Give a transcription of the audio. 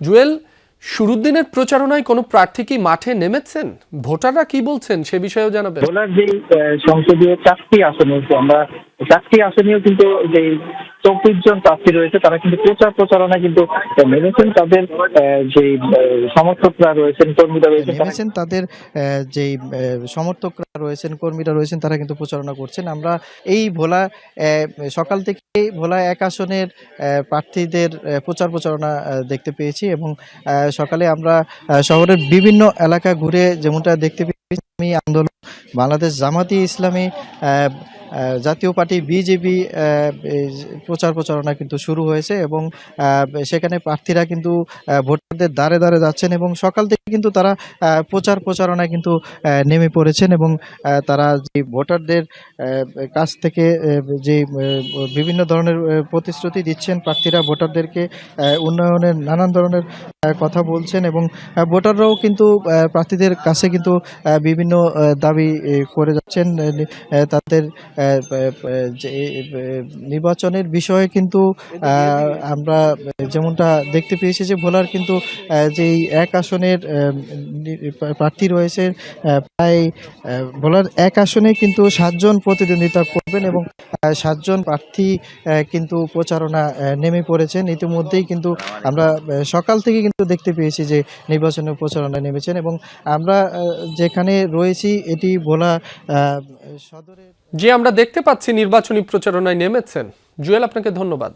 জুয়েল, শুরুর দিনের প্রচারণায় কোনো প্রার্থী কি মাঠে নেমেছেন? ভোটাররা কি বলছেন সে বিষয়েও জানাবেন। ভোলার যে সংসদীয় 4টি আসনে আমরা 4টি আসনেও কিন্তু যে 24 জন প্রার্থী রয়েছে তারা কিন্তু প্রচারণা কিন্তু নেমেছেন। তাদের যে সমর্থকরা রয়েছেন, কর্মীরা রয়েছেন, তাদের যে সমর্থকরা রয়েছেন, কর্মীরা রয়েছেন, তারা কিন্তু প্রচারণা করছেন। আমরা এই ভোলা সকাল থেকেই ভোলা 1 আসনের প্রার্থীদের প্রচারণা দেখতে পেয়েছি এবং সকালে আমরা শহরের বিভিন্ন এলাকা ঘুরে যেমনটা দেখতে পেয়েছি, আন্দোলন বাংলাদেশ জামাতি ইসলামী জাতীয় পার্টি বিজেপি প্রচারণা কিন্তু শুরু হয়েছে এবং সেখানে প্রার্থীরা কিন্তু ভোটারদের দ্বারে দ্বারে যাচ্ছেন এবং সকাল থেকে কিন্তু তারা প্রচারণায় কিন্তু নেমে পড়েছেন এবং তারা যে ভোটারদের কাছ থেকে যে বিভিন্ন ধরনের প্রতিশ্রুতি দিচ্ছেন, প্রার্থীরা ভোটারদেরকে উন্নয়নের নানান ধরনের কথা বলছেন এবং ভোটাররাও কিন্তু প্রার্থীদের কাছে কিন্তু বিভিন্ন দাবি করে যাচ্ছেন। তাদের যে নির্বাচনের বিষয়ে কিন্তু আমরা যেমনটা দেখতে পেয়েছি যে ভোলার কিন্তু যেই 1 আসনের প্রার্থী রয়েছে, প্রায় ভোলার 1 আসনে কিন্তু 7 জন প্রতিদ্বন্দ্বিতা করবেন এবং 7 জন প্রার্থী কিন্তু প্রচারণা নেমে পড়েছেন। ইতিমধ্যেই কিন্তু আমরা সকাল থেকে কিন্তু দেখতে পেয়েছি যে নির্বাচনের প্রচারণা নেমেছেন এবং আমরা যেখানে রয়েছি এটি ভোলা সদরের। যে আমরা দেখতে পাচ্ছি নির্বাচনী প্রচারণায় নেমেছেন। জুয়েল, আপনাকে ধন্যবাদ।